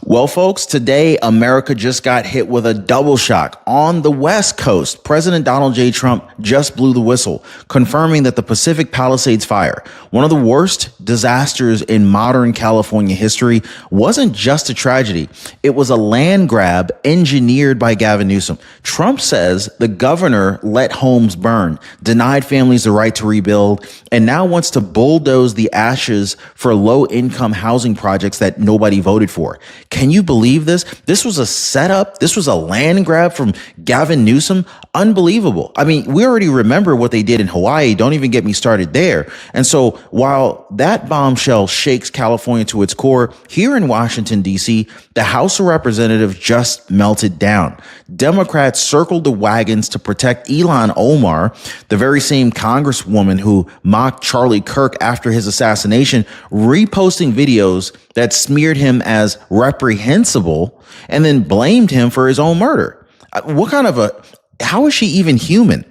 Well, folks, today America just got hit with a double shock. On the West Coast, President Donald J. Trump just blew the whistle, confirming that the Pacific Palisades fire, one of the worst disasters in modern California history, wasn't just a tragedy. It was a land grab engineered by Gavin Newsom. Trump says the governor let homes burn, denied families the right to rebuild, and now wants to bulldoze the ashes for low-income housing projects that nobody voted for. Can you believe this? This was a setup. This was a land grab from Gavin Newsom. Unbelievable. I mean, we already remember what they did in Hawaii. Don't even get me started there. And so while that bombshell shakes California to its core, here in Washington, D.C., the House of Representatives just melted down. Democrats circled the wagons to protect Ilhan Omar, the very same congresswoman who mocked Charlie Kirk after his assassination, reposting videos that smeared him as reprehensible and then blamed him for his own murder. How is she even human?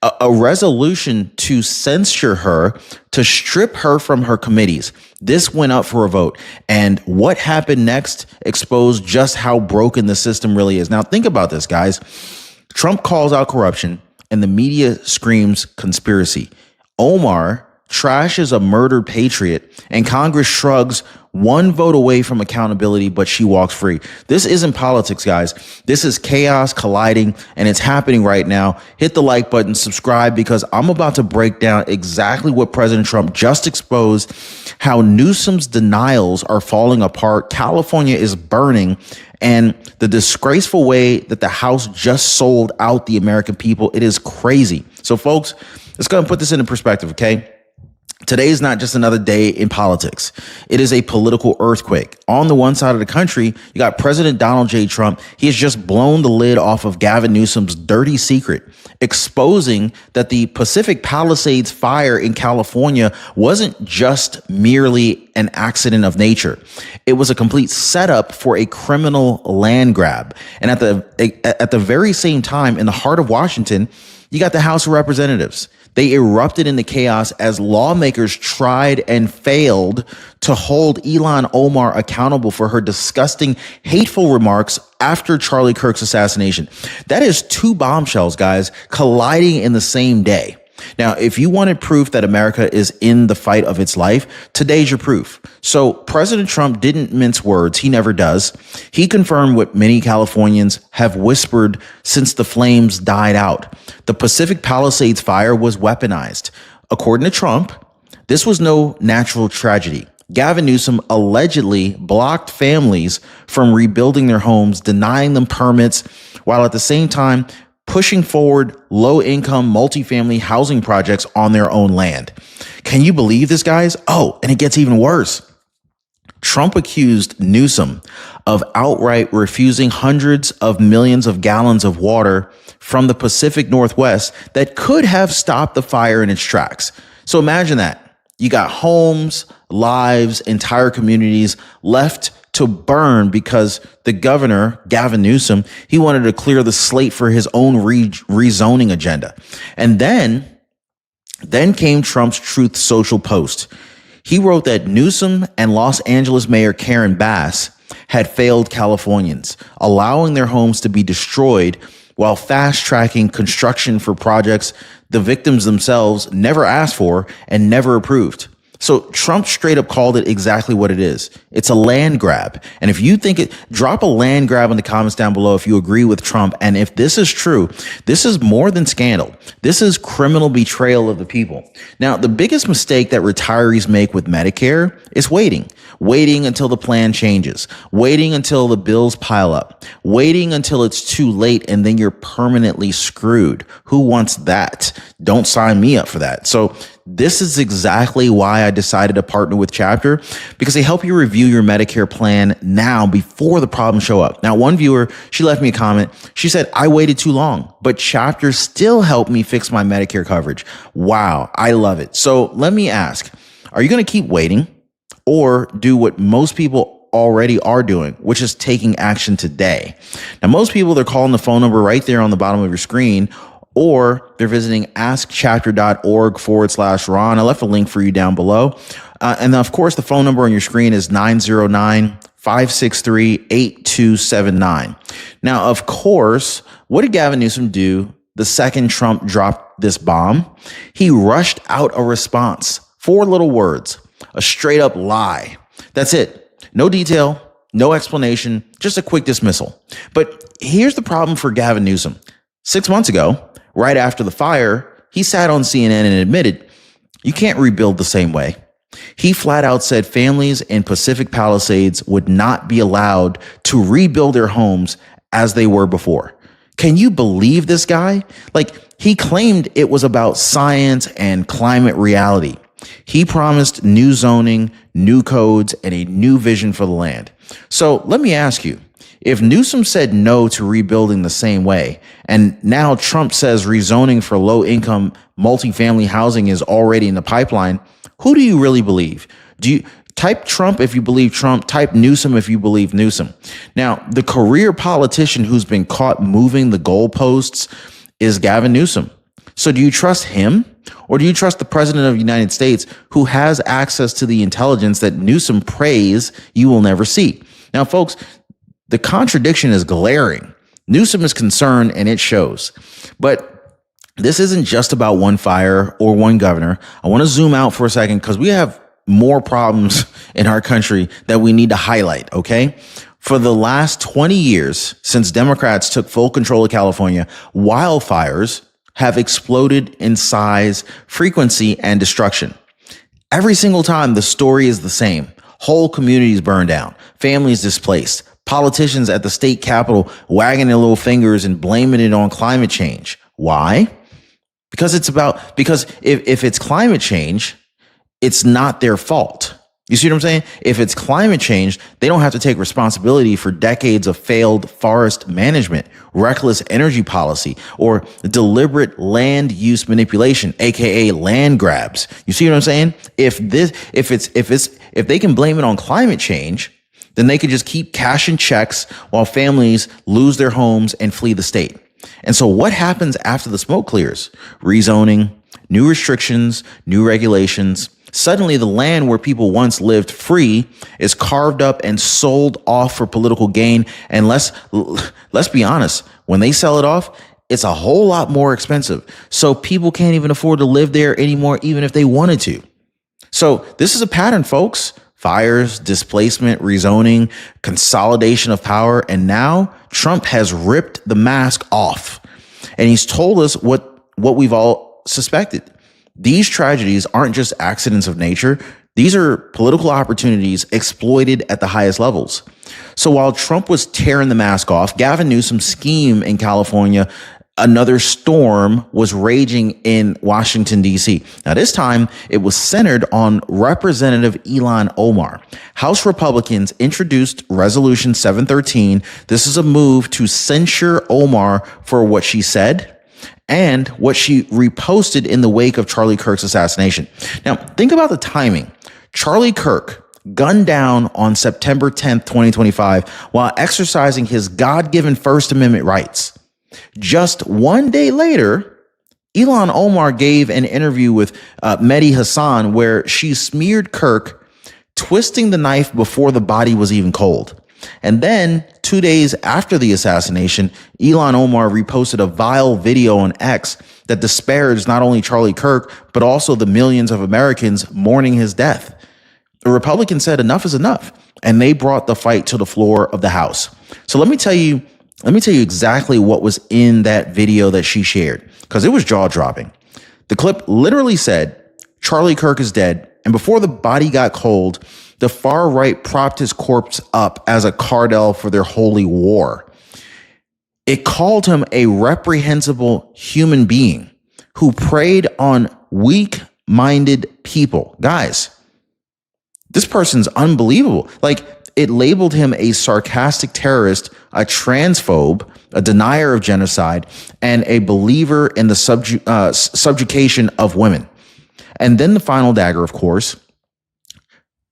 A resolution to censure her, to strip her from her committees. This went up for a vote. And what happened next exposed just how broken the system really is. Now, think about this, guys. Trump calls out corruption and the media screams conspiracy. Omar trashes a murdered patriot and Congress shrugs, one vote away from accountability, but she walks free. This isn't politics, guys. This is chaos colliding, and it's happening right now. Hit the like button, subscribe, because I'm about to break down exactly what President Trump just exposed, how Newsom's denials are falling apart, California is burning, and the disgraceful way that the House just sold out the American people. It is crazy. So, folks, let's go and put this into perspective, okay? Today is not just another day in politics. It is a political earthquake. On the one side of the country, you got President Donald J. Trump. He has just blown the lid off of Gavin Newsom's dirty secret, exposing that the Pacific Palisades fire in California wasn't just merely an accident of nature. It was a complete setup for a criminal land grab. And at the very same time, in the heart of Washington, you got the House of Representatives. They erupted into chaos as lawmakers tried and failed to hold Ilhan Omar accountable for her disgusting, hateful remarks after Charlie Kirk's assassination. That is two bombshells, guys, colliding in the same day. Now, if you wanted proof that America is in the fight of its life, today's your proof. So President Trump didn't mince words. He never does. He confirmed what many Californians have whispered since the flames died out. The Pacific Palisades fire was weaponized. According to Trump, this was no natural tragedy. Gavin Newsom allegedly blocked families from rebuilding their homes, denying them permits, while at the same time pushing forward low-income multifamily housing projects on their own land. Can you believe this, guys? Oh, and it gets even worse. Trump accused Newsom of outright refusing hundreds of millions of gallons of water from the Pacific Northwest that could have stopped the fire in its tracks. So imagine that. You got homes, lives, entire communities left to burn because the governor, Gavin Newsom, he wanted to clear the slate for his own rezoning agenda. And then came Trump's Truth Social post. He wrote that Newsom and Los Angeles Mayor Karen Bass had failed Californians, allowing their homes to be destroyed while fast-tracking construction for projects the victims themselves never asked for and never approved. So Trump straight up called it exactly what it is. It's a land grab. And if you think it, drop a land grab in the comments down below if you agree with Trump. And if this is true, this is more than scandal. This is criminal betrayal of the people. Now, the biggest mistake that retirees make with Medicare is waiting until the plan changes, waiting until the bills pile up, waiting until it's too late, and then you're permanently screwed. Who wants that? Don't sign me up for that. So this is exactly why I decided to partner with Chapter, because they help you review your Medicare plan now before the problems show up. Now, one viewer, she left me a comment. She said, I waited too long, but Chapter still helped me fix my Medicare coverage. Wow, I love it. So let me ask, are you going to keep waiting or do what most people already are doing, which is taking action today? Now, most people, they're calling the phone number right there on the bottom of your screen, or they're visiting askchapter.org/Ron. I left a link for you down below. And of course, the phone number on your screen is 909 563-8279. Now, of course, what did Gavin Newsom do the second Trump dropped this bomb? He rushed out a response. 4 little words, a straight up lie. That's it. No detail, no explanation, just a quick dismissal. But here's the problem for Gavin Newsom. 6 months ago, right after the fire, he sat on CNN and admitted, you can't rebuild the same way. He flat out said families in Pacific Palisades would not be allowed to rebuild their homes as they were before. Can you believe this guy? Like, he claimed it was about science and climate reality. He promised new zoning, new codes, and a new vision for the land. So let me ask you, if Newsom said no to rebuilding the same way, and now Trump says rezoning for low-income multifamily housing is already in the pipeline, who do you really believe? Do you type Trump if you believe Trump, type Newsom if you believe Newsom? Now, the career politician who's been caught moving the goalposts is Gavin Newsom. So do you trust him, or do you trust the president of the United States who has access to the intelligence that Newsom prays you will never see? Now, folks, the contradiction is glaring. Newsom is concerned, and it shows. But this isn't just about one fire or one governor. I want to zoom out for a second because we have more problems in our country that we need to highlight, okay? For the last 20 years, since Democrats took full control of California, wildfires have exploded in size, frequency, and destruction. Every single time, the story is the same. Whole communities burned down, families displaced, politicians at the state capitol wagging their little fingers and blaming it on climate change. Why? Because if it's climate change, it's not their fault. You see what I'm saying? If it's climate change, they don't have to take responsibility for decades of failed forest management, reckless energy policy, or deliberate land use manipulation, aka land grabs. You see what I'm saying? If they can blame it on climate change, then they could just keep cashing checks while families lose their homes and flee the state. And so what happens after the smoke clears? Rezoning, new restrictions, new regulations. Suddenly, the land where people once lived free is carved up and sold off for political gain. And let's be honest, when they sell it off, it's a whole lot more expensive. So people can't even afford to live there anymore, even if they wanted to. So this is a pattern, folks. Fires, displacement, rezoning, consolidation of power. And now Trump has ripped the mask off. And he's told us what we've all suspected. These tragedies aren't just accidents of nature. These are political opportunities exploited at the highest levels. So while Trump was tearing the mask off, Gavin Newsom's scheme in California, another storm was raging in Washington, D.C. Now, this time it was centered on Representative Ilhan Omar. House Republicans introduced Resolution 713. This is a move to censure Omar for what she said and what she reposted in the wake of Charlie Kirk's assassination. Now, think about the timing. Charlie Kirk gunned down on September 10th, 2025, while exercising his God-given First Amendment rights. Just one day later, Ilhan Omar gave an interview with Mehdi Hassan where she smeared Kirk, twisting the knife before the body was even cold. And then 2 days after the assassination, Ilhan Omar reposted a vile video on X that disparaged not only Charlie Kirk, but also the millions of Americans mourning his death. The Republicans said enough is enough, and they brought the fight to the floor of the House. So let me tell you exactly what was in that video that she shared, because it was jaw-dropping. The clip literally said, Charlie Kirk is dead, and before the body got cold, the far right propped his corpse up as a cardinal for their holy war. It called him a reprehensible human being who preyed on weak-minded people. Guys, this person's unbelievable. Like, it labeled him a sarcastic terrorist, a transphobe, a denier of genocide, and a believer in the subjugation of women. And then the final dagger, of course.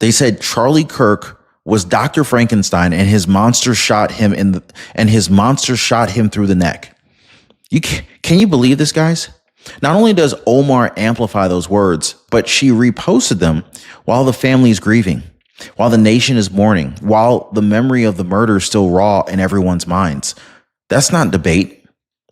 They said Charlie Kirk was Dr. Frankenstein, and his monster shot him through the neck. Can you believe this, guys? Not only does Omar amplify those words, but she reposted them while the family is grieving. while the nation is mourning, while the memory of the murder is still raw in everyone's minds. That's not debate.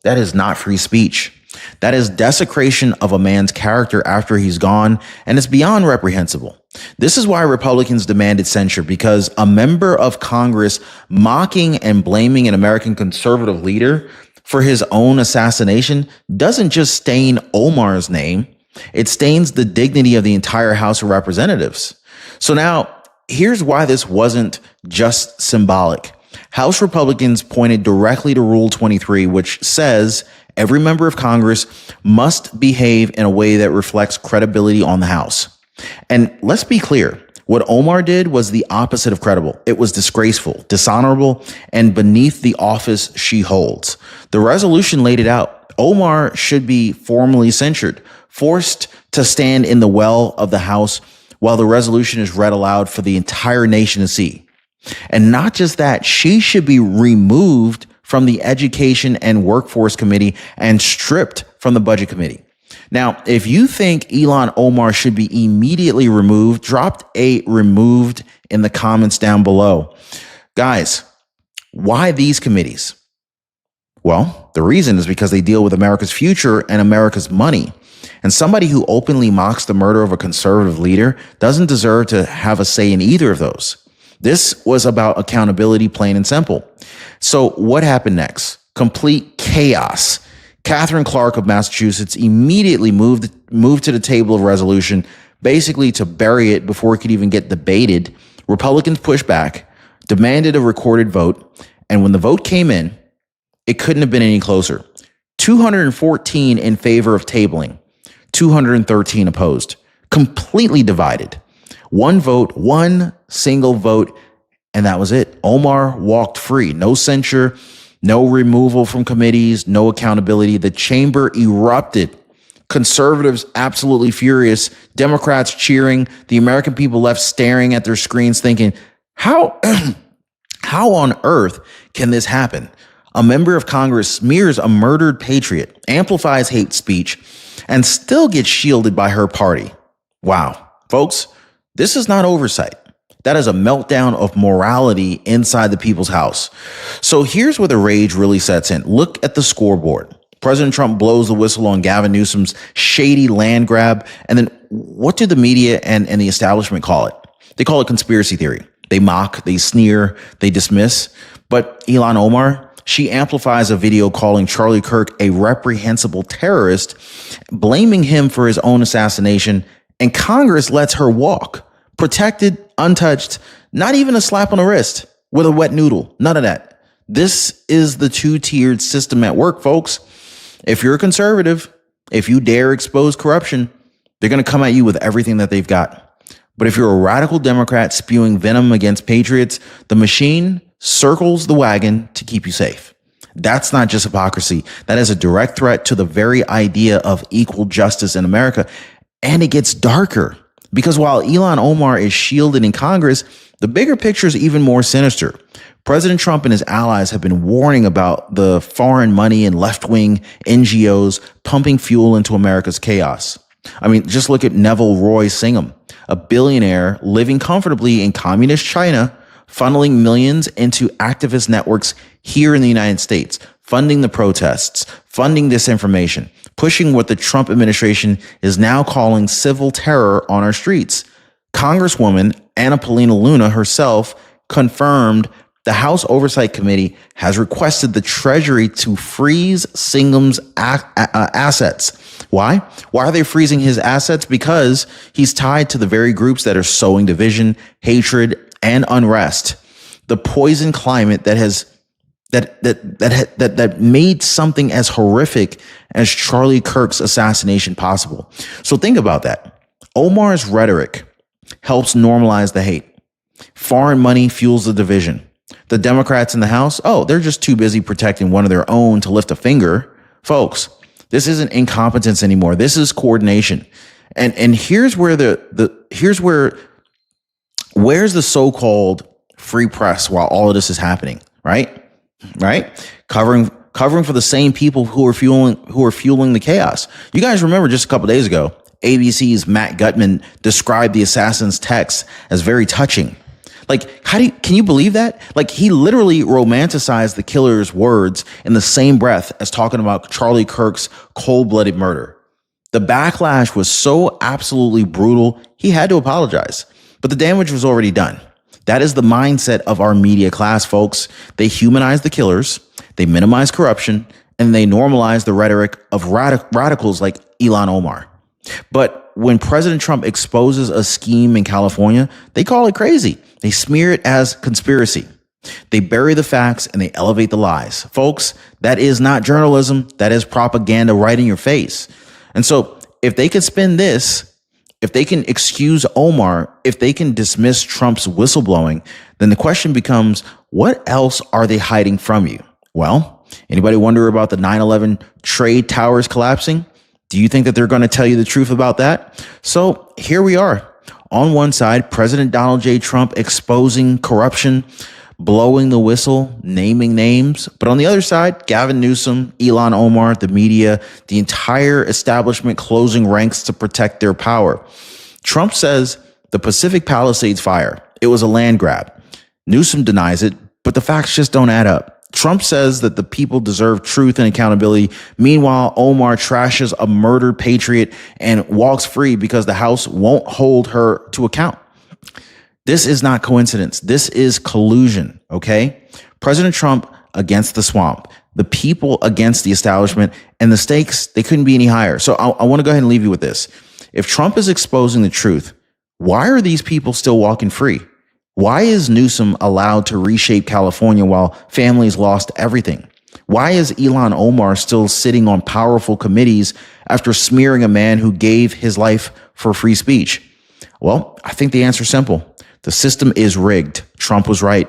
That is not free speech. That is desecration of a man's character after he's gone, and it's beyond reprehensible. This is why Republicans demanded censure, because a member of Congress mocking and blaming an American conservative leader for his own assassination doesn't just stain Omar's name, it stains the dignity of the entire House of Representatives. So now, here's why this wasn't just symbolic. House Republicans pointed directly to Rule 23, which says every member of Congress must behave in a way that reflects credibility on the House. And let's be clear, what Omar did was the opposite of credible. It was disgraceful, dishonorable, and beneath the office she holds. The resolution laid it out. Omar should be formally censured, forced to stand in the well of the House while the resolution is read aloud for the entire nation to see. And not just that, she should be removed from the Education and Workforce Committee and stripped from the Budget Committee. Now, if you think Ilhan Omar should be immediately removed, drop a removed in the comments down below. Guys, why these committees? Well, the reason is because they deal with America's future and America's money. And somebody who openly mocks the murder of a conservative leader doesn't deserve to have a say in either of those. This was about accountability, plain and simple. So what happened next? Complete chaos. Catherine Clark of Massachusetts immediately moved to the table of resolution, basically to bury it before it could even get debated. Republicans pushed back, demanded a recorded vote, and when the vote came in, it couldn't have been any closer. 214 in favor of tabling, 213 opposed, completely divided. One vote, one single vote, and that was it. Omar walked free. No censure, no removal from committees, no accountability. The chamber erupted. Conservatives absolutely furious. Democrats cheering. The American people left staring at their screens thinking, how on earth can this happen? A member of Congress smears a murdered patriot, amplifies hate speech, and still gets shielded by her party. Wow. Folks, this is not oversight. That is a meltdown of morality inside the people's house. So here's where the rage really sets in. Look at the scoreboard. President Trump blows the whistle on Gavin Newsom's shady land grab. And then what do the media and the establishment call it? They call it conspiracy theory. They mock, they sneer, they dismiss. But Ilhan Omar, she amplifies a video calling Charlie Kirk a reprehensible terrorist, blaming him for his own assassination. And Congress lets her walk, protected, untouched, not even a slap on the wrist with a wet noodle. None of that. This is the two-tiered system at work, folks. If you're a conservative, if you dare expose corruption, they're going to come at you with everything that they've got. But if you're a radical Democrat spewing venom against patriots, the machine circles the wagon to keep you safe. That's not just hypocrisy. That is a direct threat to the very idea of equal justice in America. And it gets darker. Because while Ilhan Omar is shielded in Congress, the bigger picture is even more sinister. President Trump and his allies have been warning about the foreign money and left-wing NGOs pumping fuel into America's chaos. I mean, just look at Neville Roy Singham, a billionaire living comfortably in communist China, funneling millions into activist networks here in the United States, funding the protests, funding disinformation, pushing what the Trump administration is now calling civil terror on our streets. Congresswoman Anna Paulina Luna herself confirmed the House Oversight Committee has requested the Treasury to freeze Singham's assets. Why? Why are they freezing his assets? Because he's tied to the very groups that are sowing division, hatred, and unrest. The poison climate that has that made something as horrific as Charlie Kirk's assassination possible. So think about that. Omar's rhetoric helps normalize the hate. Foreign money fuels the division. The Democrats in the House, they're just too busy protecting one of their own to lift a finger. Folks, this isn't incompetence anymore. This is coordination. And here's where where's the so-called free press while all of this is happening, right? Covering for the same people who are fueling the chaos. You guys remember just a couple days ago, ABC's Matt Gutman described the assassin's text as very touching. Like, can you believe that? Like, he literally romanticized the killer's words in the same breath as talking about Charlie Kirk's cold-blooded murder. The backlash was so absolutely brutal, he had to apologize. But the damage was already done. That is the mindset of our media class, folks. They humanize the killers, they minimize corruption, and they normalize the rhetoric of radicals like Ilhan Omar. But when President Trump exposes a scheme in California, they call it crazy. They smear it as conspiracy. They bury the facts and they elevate the lies. Folks, that is not journalism. That is propaganda right in your face. And so if they can spin this, if they can excuse Omar, if they can dismiss Trump's whistleblowing, then the question becomes, what else are they hiding from you? Well, anybody wonder about the 9/11 trade towers collapsing? Do you think that they're going to tell you the truth about that? So here we are. On one side, President Donald J. Trump exposing corruption, blowing the whistle, naming names. But on the other side, Gavin Newsom, Ilhan Omar, the media, the entire establishment closing ranks to protect their power. Trump says the Pacific Palisades fire, it was a land grab. Newsom denies it, but the facts just don't add up. Trump says that the people deserve truth and accountability. Meanwhile, Omar trashes a murdered patriot and walks free because the House won't hold her to account. This is not coincidence. This is collusion, okay? President Trump against the swamp, the people against the establishment, and the stakes, they couldn't be any higher. So I want to go ahead and leave you with this. If Trump is exposing the truth, why are these people still walking free? Why is Newsom allowed to reshape California while families lost everything? Why is Ilhan Omar still sitting on powerful committees after smearing a man who gave his life for free speech? Well, I think the answer is simple. The system is rigged. Trump was right.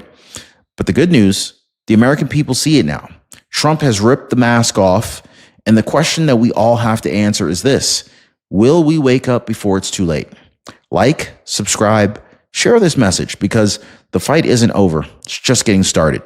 But the good news, the American people see it now. Trump has ripped the mask off. And the question that we all have to answer is this: will we wake up before it's too late? Like, subscribe, share this message, because the fight isn't over. It's just getting started.